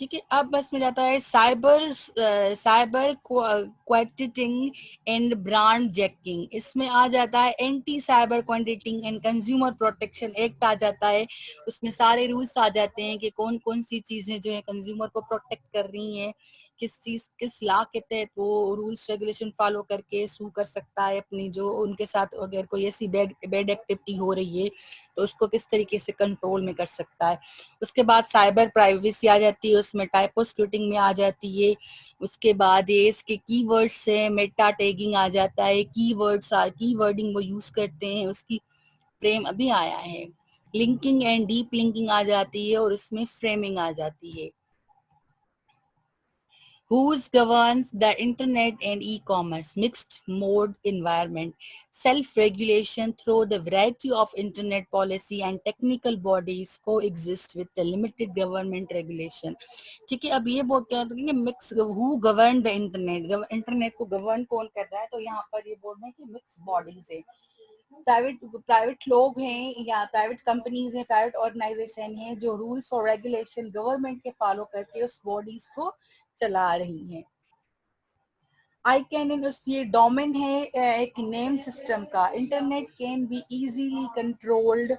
ठीक है, अब बस में जाता है cyber squatting and brand jacking. इसमें आ जाता है anti cyber squatting and consumer protection act आ जाता है। उसमें सारे रूल्स आ जाते हैं कि कौन कौन सी चीजें जो है कंज्यूमर को प्रोटेक्ट कर रही हैं, किस लॉ के तहत वो रूल्स रेगुलेशन फॉलो करके सू कर सकता है अपनी, जो उनके साथ अगर कोई ऐसी बैड एक्टिविटी हो रही है तो उसको किस तरीके से कंट्रोल में कर सकता है। उसके बाद साइबर प्राइवेसी आ जाती है, उसमें टाइपो स्क्रूटिंग में आ जाती है। उसके बाद ये इसके कीवर्ड्स से मेटा टैगिंग आ जाता है, कीवर्डिंग वो यूज करते हैं उसकी फ्रेम अभी आया है। लिंकिंग एंड डीप लिंकिंग आ जाती है और इसमें फ्रेमिंग आ जाती है। Who governs the internet and e-commerce mixed mode environment? Self-regulation through the variety of internet policy and technical bodies coexist with the limited government regulation. ठीक है, अब ये बोल क्या है mix, who govern the internet, internet को govern कौन कर रहा है, तो यहाँ पर ये बोल रहे हैं कि मिक्स बॉडीज है, प्राइवेट लोग हैं या प्राइवेट कंपनीज हैं, प्राइवेट ऑर्गेनाइजेशन हैं जो रूल्स और रेगुलेशन गवर्नमेंट के फॉलो करके उस बॉडीज को चला रही हैं। आई कैन इन ये डोमेन है एक नेम सिस्टम का। Internet can be easily controlled,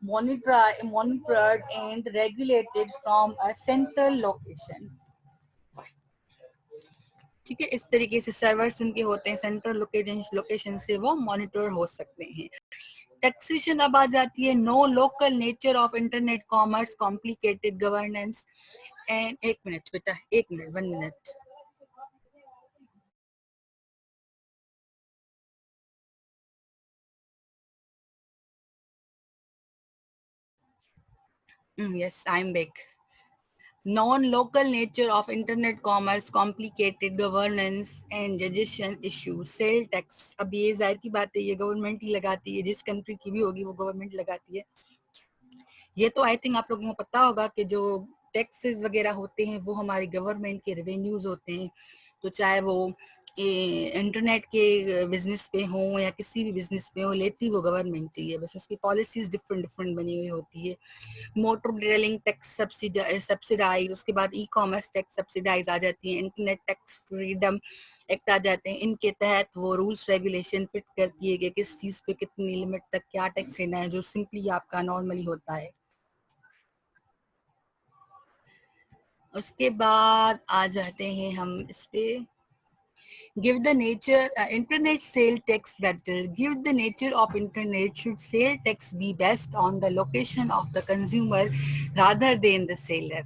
monitored and regulated from a central location. ठीक है, इस तरीके से सर्वर्स उनके होते हैं, सेंट्रल लोकेशन से वो मॉनिटर हो सकते हैं। टैक्सेशन अब आ जाती है। No local nature of internet commerce, complicated governance and, एक मिनट बेटा, एक minute, 1 minute. Yes, I'm back. Non-local nature of internet commerce, complicated governance and digestion issues, sale tax। अब ये जाहिर की बात है ये गवर्नमेंट ही लगाती है, जिस कंट्री की भी होगी वो गवर्नमेंट लगाती है। ये तो आई थिंक आप लोगों को पता होगा कि जो टैक्सेस वगैरह होते हैं वो हमारी गवर्नमेंट के रेवेन्यूज होते हैं। तो चाहे वो इंटरनेट के बिजनेस पे हो या किसी भी बिजनेस पे हो, लेती वो गवर्नमेंट ही है, बस उसकी पॉलिसीज डिफरेंट डिफरेंट बनी हुई होती है। मोटर डिटेलिंग टैक्स सब्सिडाइज, उसके बाद ई कॉमर्स टैक्स सब्सिडाइज आ जाती है। इंटरनेट टैक्स फ्रीडम एक्ट आ जाते हैं। इनके तहत वो रूल्स रेगुलेशन फिट करती है कि किस चीज पे कितनी लिमिट तक क्या टैक्स लेना है, जो सिंपली आपका नॉर्मली होता है। उसके बाद आ जाते हैं हम इस पे, give the nature internet sale tax battle, give the nature of internet, should sale tax be based on the location of the consumer rather than the seller?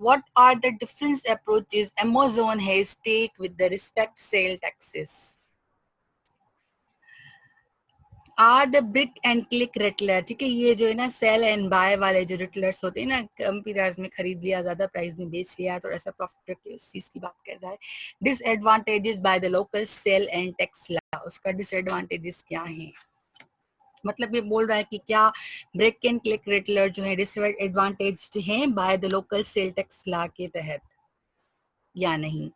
What are the different approaches Amazon has take with the respect sale taxes? Are the brick and click retailer. ठीक है, ये जो है ना cell and bye वाले जो retailers होते हैं ना, कम प्राइस में खरीद लिया, ज्यादा प्राइस में बेच लिया, थोड़ा सा प्रॉफिट रखे, उस चीज की बात कर रहा है। Disadvantages by the local cell and tax law, उसका डिसएडवांटेजेस क्या है, मतलब ये बोल रहा है कि क्या ब्रिक एंड क्लिक रिटेलर जो है डिसएडवांटेज हैं by the local sale tax law के तहत या नहीं।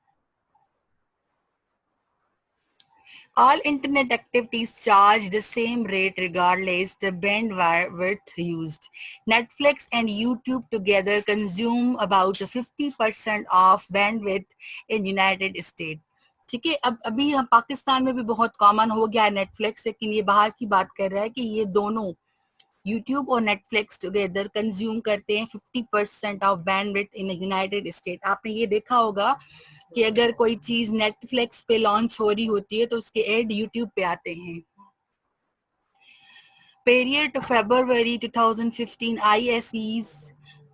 All internet activities charge the same rate regardless the bandwidth used. Netflix and YouTube together consume about 50% of bandwidth in United States. ठीक है, अब अभी हम पाकिस्तान में भी बहुत कॉमन हो गया है नेटफ्लिक्स, लेकिन ये बाहर की बात कर रहा है कि ये दोनों यूट्यूब और नेटफ्लिक्स टुगेदर कंज्यूम करते हैं 50% of bandwidth in United state. आपने ये देखा होगा कि अगर कोई चीज नेटफ्लिक्स पे लॉन्च हो रही होती है तो उसके एड यूट्यूब पे आते हैं। Period to February 2015, ISP's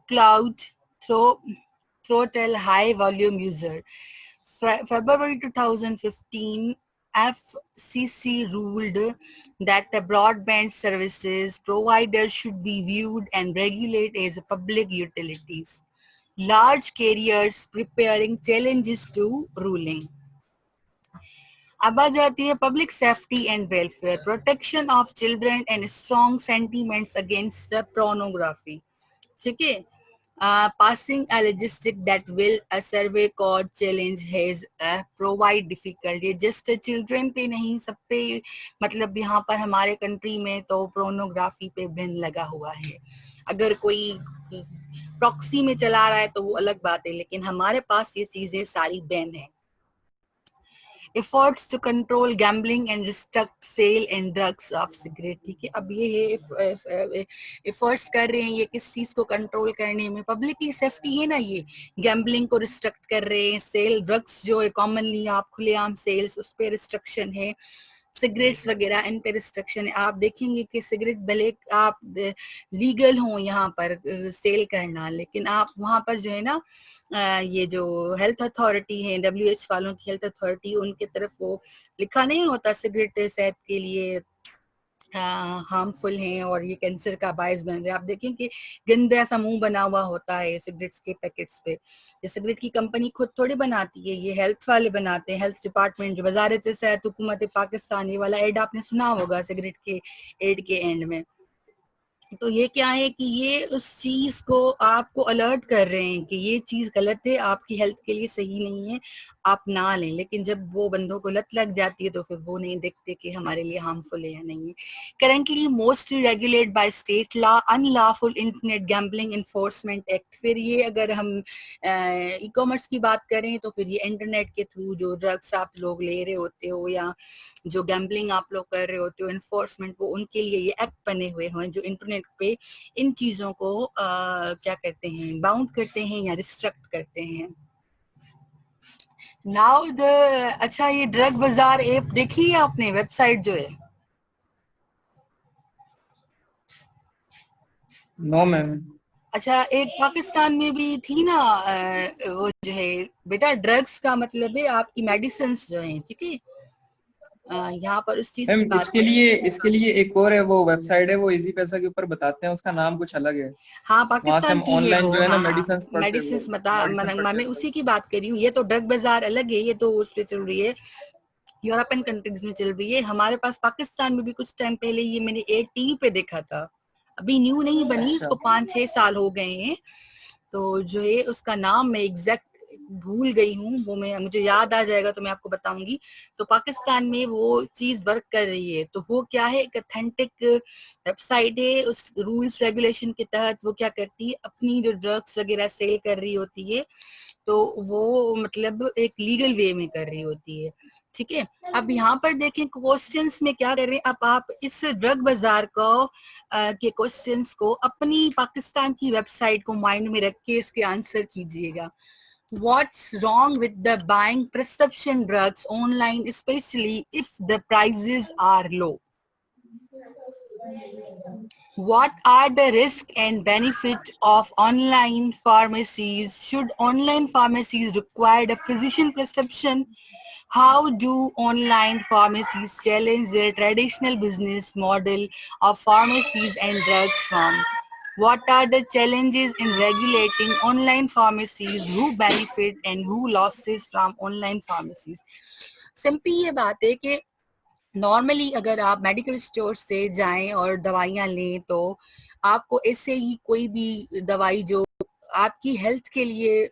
cloud throttle high volume user. February 2015, FCC ruled that the broadband services providers should be viewed and regulated as public utilities. Large carriers preparing challenges to ruling. अब आ जाती है public safety and welfare, protection of children and strong sentiments against pornography. ठीक है, passing a logistic that will a survey called challenge has provide difficult, ये just children पे नहीं, सब पे, मतलब यहाँ पर हमारे कंट्री में तो पोर्नोग्राफी पे बैन लगा हुआ है। अगर कोई प्रॉक्सी में चला रहा है तो वो अलग बात है, लेकिन हमारे पास ये चीजें सारी बैन है। efforts to control gambling and restrict sale and drugs of cigarette, ठीक है। अब ये है efforts कर रहे हैं ये किस चीज को कंट्रोल करने में, पब्लिक की सेफ्टी है ना, ये गैम्बलिंग को रिस्ट्रिक्ट कर रहे हैं, सेल ड्रग्स जो है कॉमनली आप खुलेआम सेल्स उस पर रिस्ट्रिक्शन है, सिगरेट्स वगैरह इन पे रिस्ट्रिक्शन है। आप देखेंगे कि सिगरेट भले आप लीगल हो यहाँ पर सेल करना, लेकिन आप वहाँ पर जो है ना ये जो हेल्थ अथॉरिटी है, WHO वालों की हेल्थ अथॉरिटी, उनके तरफ वो लिखा नहीं होता सिगरेट सेहत के लिए हार्मफुल हैं और ये कैंसर का बायस बन रहे हैं। आप देखें कि गंदा सा मुंह बना हुआ होता है सिगरेट्स के पैकेट्स पे। ये सिगरेट की कंपनी खुद थोड़ी बनाती है, ये हेल्थ वाले बनाते हैं, हेल्थ डिपार्टमेंट जो वजारत सेहत हुकूमत पाकिस्तान, ये वाला एड आपने सुना होगा सिगरेट के एड के एंड में। तो ये क्या है कि ये उस चीज को आपको अलर्ट कर रहे हैं कि ये चीज गलत है, आपकी हेल्थ के लिए सही नहीं है, आप ना लें। लेकिन जब वो बंदों को लत लग जाती है तो फिर वो नहीं देखते कि हमारे लिए हार्मफुल है या नहीं है। Currently mostly regulate by state law unlawful internet gambling enforcement act. फिर ये अगर हम ई कॉमर्स की बात करें तो फिर ये इंटरनेट के थ्रू जो ड्रग्स आप लोग ले रहे होते हो या जो गैम्बलिंग आप लोग कर रहे होते हो, इन्फोर्समेंट वो उनके लिए ये एक्ट बने हुए हैं जो इंटरनेट पे इन चीजों को क्या करते हैं, बाउंड करते हैं या रिस्ट्रिक्ट करते हैं। नाउ द अच्छा, ये ड्रग बाजार ऐप देखी है आपने, वेबसाइट जो है? No ma'am. अच्छा, एक पाकिस्तान में भी थी ना वो जो है बेटा, ड्रग्स का मतलब है आपकी मेडिसिन जो है, ठीक है। यहाँ पर उस चीज मैम की बात इसके लिए एक और है, वो वेबसाइट है, वो इजी पैसा के ऊपर बताते हैं, उसका नाम कुछ अलग है। हाँ, वहां से पाकिस्तान हम की है ऑनलाइन वो। जो है ना हाँ हाँ, मेडिसिन मेडिसिन मेडिसिन मैं परचेज उसी करते की बात कर रही हूँ। ये तो ड्रग बाजार अलग है, ये तो उस पे चल रही है, यूरोपियन कंट्रीज में चल रही है। हमारे पास पाकिस्तान में भी कुछ टाइम पहले ये मैंने टीवी पे देखा था, अभी न्यू नहीं हैं। बनी, अच्छा। इसको 5-6 साल हो गए हैं। तो जो है उसका नाम मैं एग्जैक्ट भूल गई हूँ, वो मैं मुझे याद आ जाएगा तो मैं आपको बताऊंगी। तो पाकिस्तान में वो चीज वर्क कर रही है। तो वो क्या है, एक अथेंटिक वेबसाइट है, उस रूल्स रेगुलेशन के तहत वो क्या करती है, अपनी जो ड्रग्स वगैरह सेल कर रही होती है तो वो मतलब एक लीगल वे में कर रही होती है, ठीक है। अब यहाँ पर देखें क्वेश्चंस में क्या कर रहे हैं, अब आप इस ड्रग बाजार को के क्वेश्चंस को अपनी पाकिस्तान की वेबसाइट को माइंड में रख के इसके आंसर कीजिएगा। What's wrong with the buying prescription drugs online, especially if the prices are low? What are the risks and benefits of online pharmacies? Should online pharmacies require a physician prescription? How do online pharmacies challenge their traditional business model of pharmacies and drugs firms? What are the challenges in regulating online pharmacies? Who benefit and who losses from online pharmacies? Simply ये बात है कि normally अगर आप medical store से जाएं और दवाइयां लें तो आपको ऐसे ही कोई भी दवाई जो आपकी हेल्थ के लिए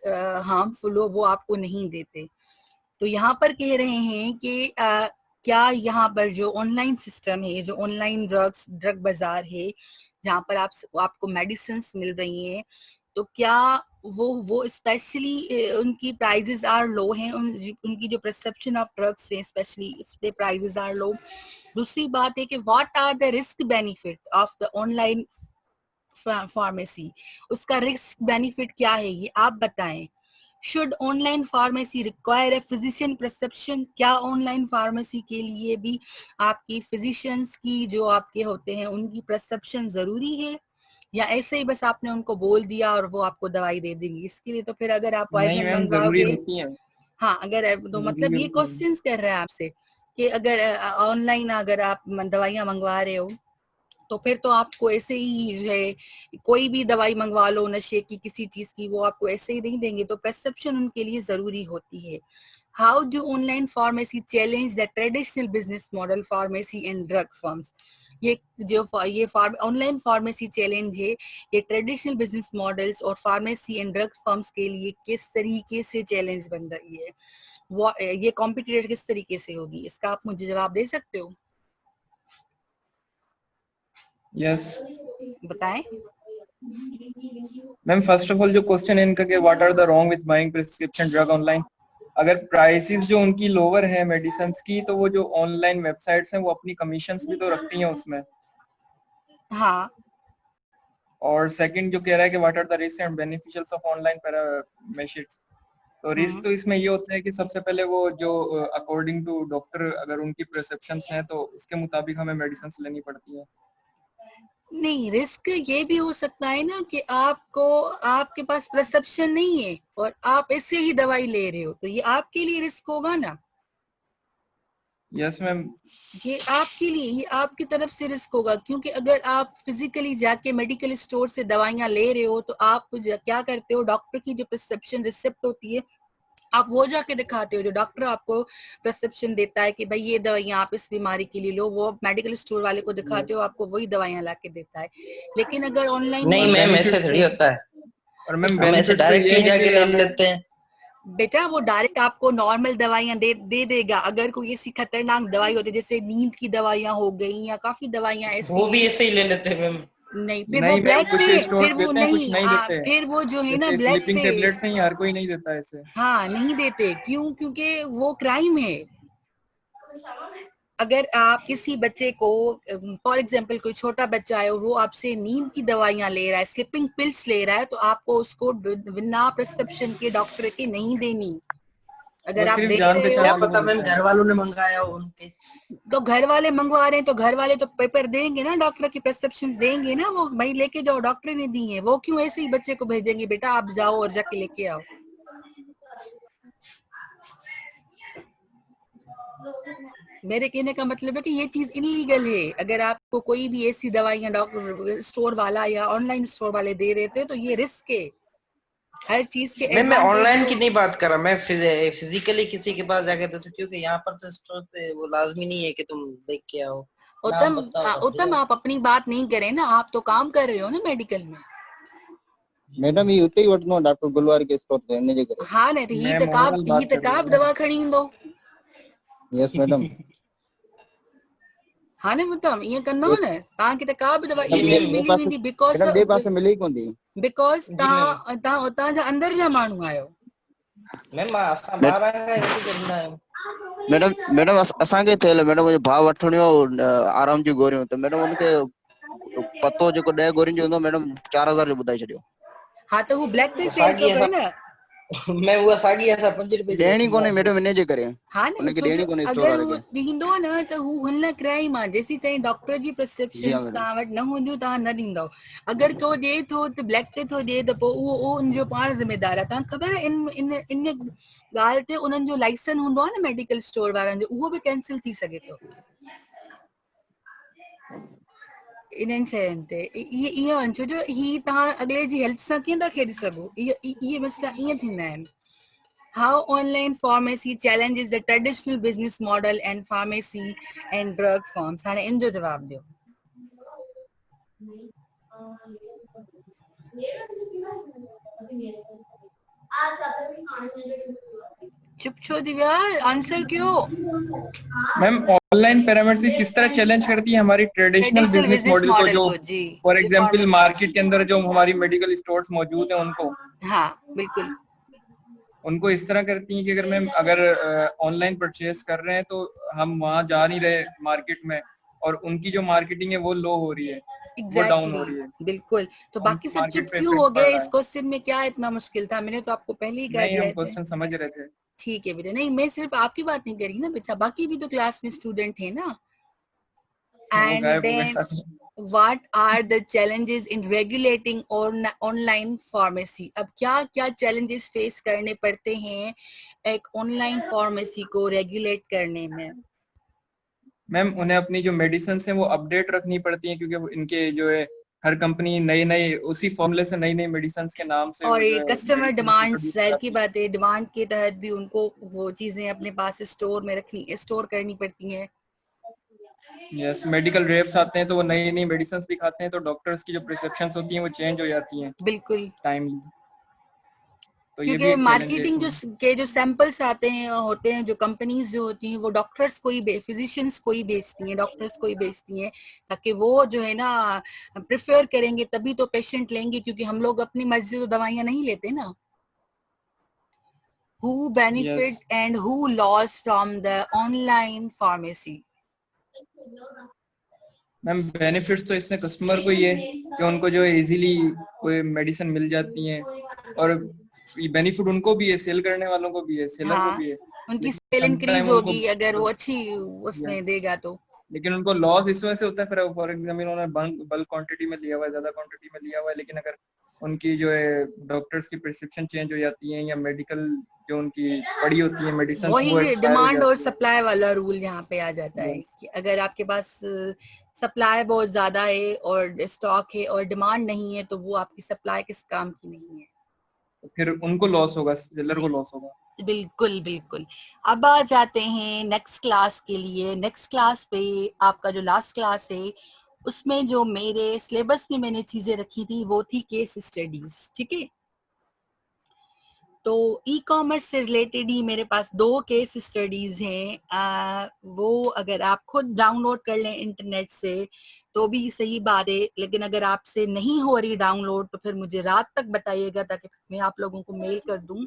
हार्मफुल हो वो आपको नहीं देते। तो यहाँ पर कह रहे हैं कि क्या यहाँ पर जो ऑनलाइन सिस्टम है, जो ऑनलाइन ड्रग बाजार है जहाँ पर आपको मेडिसिन मिल रही हैं, तो क्या वो स्पेशली उनकी प्राइजेस आर लो हैं, उनकी जो प्रिस्क्रिप्शन ऑफ ड्रग्स हैं specially if they prices are low. दूसरी बात है कि what are the risk benefit of the online pharmacy, उसका रिस्क बेनिफिट क्या है ये आप बताएं। Should online pharmacy require a physician prescription, क्या ऑनलाइन फार्मेसी के लिए भी आपकी फिजिशियंस की जो आपके होते हैं उनकी प्रिस्क्रिप्शन जरूरी है, या ऐसे ही बस आपने उनको बोल दिया और वो आपको दवाई दे देंगी? इसके लिए तो फिर अगर आप नहीं पॉइजन मैम, जरूरी मंगवाओगे, होती है। हाँ अगर तो मतलब जरूरी ये होती है। क्वेश्चंस कर रहे हैं आपसे कि अगर ऑनलाइन अगर आप दवाइयां मंगवा रहे हो तो फिर तो आपको ऐसे ही जो है कोई भी दवाई मंगवा लो नशे की किसी चीज की, वो आपको ऐसे ही नहीं देंगे, तो प्रिस्क्रिप्शन उनके लिए जरूरी होती है। How do online pharmacy challenge the traditional business model pharmacy and drug firms? ये जो ये ऑनलाइन फार्मेसी चैलेंज है, ये ट्रेडिशनल बिजनेस मॉडल्स और फार्मेसी एंड ड्रग फर्म्स के लिए किस तरीके से चैलेंज बन रही है, वो ये कॉम्पिटिटर किस तरीके से होगी, इसका आप मुझे जवाब दे सकते हो? यस। बताएं। मैम फर्स्ट ऑफ ऑल जो क्वेश्चन है इनका कि what are the wrong with buying prescription drug online, अगर प्राइसेस जो उनकी लोअर है मेडिसिन की, तो वो जो ऑनलाइन वेबसाइट्स हैं वो अपनी कमीशंस भी तो रखती हैं उसमें। हाँ। और सेकंड जो कह रहा है कि what are the risk and beneficials of online paramedics, तो रिस्क तो इसमें ये होता है कि सबसे पहले वो जो अकॉर्डिंग टू डॉक्टर अगर उनकी प्रिस्क्रिप्शंस हैं तो उसके मुताबिक हमें मेडिसिन लेनी पड़ती है। नहीं, रिस्क ये भी हो सकता है ना कि आपके पास प्रिस्क्रिप्शन नहीं है और आप इससे ही दवाई ले रहे हो, तो ये आपके लिए रिस्क होगा ना। Yes ma'am. ये आपके लिए, ये आपकी तरफ से रिस्क होगा, क्योंकि अगर आप फिजिकली जाके मेडिकल स्टोर से दवाइयां ले रहे हो तो आप क्या करते हो, डॉक्टर की जो प्रिस्क्रिप्शन रिसिप्ट होती है आप वो जाके दिखाते हो, जो डॉक्टर आपको प्रिस्क्रिप्शन देता है कि भाई ये दवाइयां आप इस बीमारी के लिए लो, वो मेडिकल स्टोर वाले को दिखाते हो, आपको वही दवाइयां ला के देता है। लेकिन अगर ऑनलाइन नहीं मैम ऐसे थोड़ी होता है, और मैम हम ऐसे डायरेक्टली जाके ले लेते हैं। बेटा वो डायरेक्ट आपको नॉर्मल दवाइयां दे देगा। अगर कोई ऐसी खतरनाक दवाई होती है जैसे नींद की दवाइयां हो गई या काफी दवाइयां ऐसी, वो भी ऐसे ही ले लेते हैं मैम। नहीं फिर नहीं वो ब्लैक कुछ पे, स्टोर फिर वो देते हैं, कुछ नहीं, नहीं देते। फिर वो जो है ना जैसे ब्लैक स्लीपिंग पे, टेबलेट्स हैं हर कोई नहीं देता ऐसे। हाँ नहीं देते। क्यों? क्योंकि वो क्राइम है। अगर आप किसी बच्चे को, फॉर एग्जाम्पल कोई छोटा बच्चा है और वो आपसे नींद की दवाइयां ले रहा है, स्लीपिंग पिल्स ले रहा है, तो आपको उसको बिना प्रिस्क्रिप्शन के डॉक्टर के नहीं देनी। अगर आप दे रहे क्या हो, पता मैम घर वालों ने मंगाया हो उनके, तो घर वाले मंगवा रहे हैं तो घर वाले तो पेपर देंगे ना, डॉक्टर की प्रिस्क्रिप्शन देंगे ना, वो भाई लेके जाओ डॉक्टर ने दी है, वो क्यों ऐसे ही बच्चे को भेजेंगे बेटा आप जाओ और जाके लेके आओ। मेरे कहने का मतलब है कि ये चीज इनलीगल है। अगर आपको कोई भी ऐसी दवाइयां डॉक्टर स्टोर वाला या ऑनलाइन स्टोर वाले दे रहे थे तो ये रिस्क है हर चीज के। मैं ऑनलाइन की नहीं बात कर रहा, मैं फिजिकली किसी के पास जाके देता, क्योंकि यहाँ पर तो स्टोर पे वो लाजमी नहीं है कि तुम देख के आओ। उत्तम आप अपनी बात नहीं करें ना, आप तो काम कर रहे हो ना मेडिकल में। मैडम ये उते ही वठनो डॉक्टर गुलवार के स्टोर ते इन जे करे। हाँ ने ही तकाब दवा खणी ईंदो। Yes madam. हाँ ने उत्तम ये कंदो न तव्हांखे त का बि दवा इजीली मिली वेंदी, बिकॉज़ मैडम बे पासे मिले ही कोन थी, बिकॉज़ तव्हां उतां जा अंदर जा माण्हू आहियो। मैम असां ॿाहिरां खां हिते कंदा आहियूं। मैडम असांखे थियल मैडम मुंहिंजो भाउ वठणियो आराम जी गोरियूं, त मैडम उनखे पतो जेको 10 गोरियुनि जो हूंदो मैडम 4000 जो ॿुधाए छॾियो। हाँ तो वो ब्लैक ते सेल थो करे न। मैं वो सागी ऐसा 5 रुपए देणी कोने मैडम इन जे करे। हाँ न उनखे देणी कोने स्टोर अगर वाले वो खे। ॾींदो न त हू हुन क्राइम आहे। जेसी ताईं डॉक्टर जी प्रिस्क्रिप्शन तव्हां वटि न हूंदियूं तव्हां न ॾींदव। अगर को ॾिए थो त ब्लैक ते थो ॾिए त पोइ उहो उनजो पाण ज़िम्मेदार आहे। तव्हां ख़बर आहे इन ॻाल्हि ते उन्हनि जो लाइसेंस हूंदो आहे न मेडिकल स्टोर वारनि जो, उहो बि कैंसिल थी सघे थो इन्हनि शयुनि ते। ईअं छो जो ही तव्हां अॻिले जी हेल्थ सां कीअं था खेॾी सघो। इहे मसइला ईअं थींदा आहिनि। How online pharmacy challenges the traditional business model and pharmacy and drug firms? हाणे इन जो जवाब दियो। चुप छो थी विया, आंसर क्यों? मैम ऑनलाइन पैरामेडिक्स किस तरह चैलेंज करती है हमारी ट्रेडिशनल बिजनेस मॉडल को, जो फॉर एग्जांपल मार्केट के अंदर जो हमारी मेडिकल स्टोर्स मौजूद हैं उनको। हाँ बिल्कुल, उनको इस तरह करती हैं कि अगर मैम अगर ऑनलाइन परचेज कर रहे हैं तो हम वहां जा नहीं रहे मार्केट में, और उनकी जो मार्केटिंग है वो लो हो रही है, वो डाउन हो रही है। बिल्कुल। तो बाकी सब चुप क्यों हो गए? इस क्वेश्चन में क्या इतना मुश्किल था? मैंने तो आपको पहले ही कह दिया। हम क्वेश्चन समझ रहे थे। ठीक है बेटा, नहीं मैं सिर्फ आपकी बात नहीं कर रही ना बेटा, बाकी भी तो क्लास में स्टूडेंट है ना। And then what are the challenges in regulating online pharmacy? अब क्या challenges face करने पड़ते हैं एक ऑनलाइन फार्मेसी को रेगुलेट करने में? मैम उन्हें अपनी जो मेडिसिन हैं वो अपडेट रखनी पड़ती हैं, क्योंकि इनके जो है हर कंपनी नई उसी फॉर्मूले से नई मेडिसिन के नाम से, और कस्टमर डिमांड, जाहिर की बात है डिमांड के तहत भी उनको वो चीजें अपने पास स्टोर करनी पड़ती हैं। यस, मेडिकल रेप्स आते हैं तो वो नई मेडिसिन दिखाते हैं, तो डॉक्टर्स की जो प्रिस्क्रिप्शंस होती हैं वो चेंज हो जाती हैं बिल्कुल टाइमली। तो ये भी क्योंकि एक चैलेंज है मार्केटिंग इसमें। जो सैंपल्स आते हैं होते हैं, जो कंपनीज जो होती हैं वो डॉक्टर्स को ही फिजिशियंस को ही बेचती हैं, डॉक्टर्स को ही बेचती हैं, ताकि वो जो है ना प्रेफर करेंगे तभी तो पेशेंट लेंगे, क्योंकि हम लोग अपनी मर्जी से तो दवाइयां नहीं लेते ना। Who benefit yes and who lost from the online pharmacy? Ma'am benefits तो इसमें कस्टमर को ही है कि उनको जो है इजीली कोई मेडिसिन मिल जाती है, और बेनिफिट उनको भी है, सेल करने वालों को भी है, सेलर को हाँ, भी है, उनकी लेकिन सेल इंक्रीज समटाइम उनको, होगी अगर वो अच्छी उसमें देगा तो। लेकिन उनको लॉस इस वजह से होता है, फिर फॉर एग्जाम्पल उन्होंने बल्क क्वांटिटी में लिया हुआ है, ज्यादा क्वांटिटी में लिया हुआ है, लेकिन अगर उनकी जो है डॉक्टर्स की प्रिस्क्रिप्शन चेंज हो जाती है, या मेडिकल जो उनकी पड़ी होती है मेडिसिन वो वही एक्सपायर हो डिमांड और जाती सप्लाई वाला रूल यहाँ पे आ जाता है है। कि अगर आपके पास सप्लाई बहुत ज्यादा है और स्टॉक है और डिमांड नहीं है, तो वो आपकी सप्लाई किस काम की नहीं है। तो फिर उनको लॉस होगा, सेलर को जी, लॉस होगा। बिल्कुल बिल्कुल। अब आ जाते हैं नेक्स्ट क्लास के लिए। नेक्स्ट क्लास पे आपका जो लास्ट क्लास है उसमें जो मेरे सिलेबस में मैंने चीजें रखी थी वो थी केस स्टडीज, ठीक है। तो ई कॉमर्स से रिलेटेड ही मेरे पास 2 केस स्टडीज हैं। वो अगर आप खुद डाउनलोड कर लें इंटरनेट से तो भी सही बात है, लेकिन अगर आपसे नहीं हो रही डाउनलोड तो फिर मुझे रात तक बताइएगा ताकि मैं आप लोगों को मेल कर दूं।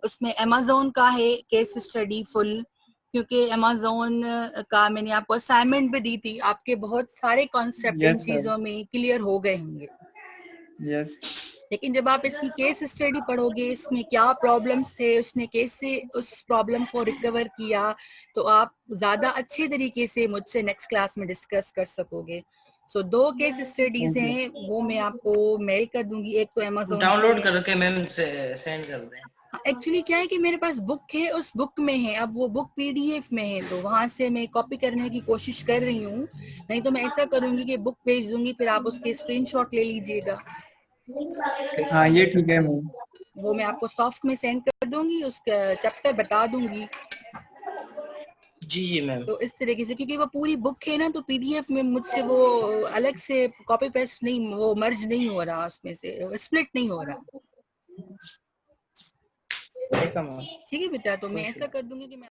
उसमें अमेज़न का है केस स्टडी फुल, क्योंकि अमेज़न का मैंने आपको असाइनमेंट भी दी थी, आपके बहुत सारे कॉन्सेप्ट इन यस सर, चीजों में क्लियर हो गए होंगे। यस लेकिन जब आप इसकी केस स्टडी पढ़ोगे, इसमें क्या प्रॉब्लम्स थे, उसने कैसे उस प्रॉब्लम को रिकवर किया, तो आप ज्यादा अच्छे तरीके से मुझसे नेक्स्ट क्लास में डिस्कस कर सकोगे। सो 2 केस स्टडीज ओके। हैं, वो मैं आपको मेल कर दूंगी। एक तो अमेज़न की डाउनलोड है। करके मैम सेंड कर दें। एक्चुअली क्या है कि मेरे पास बुक है, उस बुक में है, अब वो बुक पीडीएफ में है तो वहां से मैं कॉपी करने की कोशिश कर रही हूँ। नहीं तो मैं ऐसा करूंगी कि बुक भेज दूंगी, फिर आप उसके स्क्रीनशॉट ले लीजिएगा। हाँ ये ठीक है मैम। वो मैं आपको सॉफ्ट में सेंड कर दूंगी, उसका चैप्टर बता दूंगी। जी जी मैम। तो इस तरीके से, क्योंकि वो पूरी बुक है ना, तो पीडीएफ में मुझसे वो अलग से कॉपी पेस्ट नहीं, वो मर्ज नहीं हो रहा, उसमें से स्प्लिट नहीं हो रहा। ठीक है मैम। ठीक है बेटा, तो मैं कोई ऐसा कर दूंगी कि मैं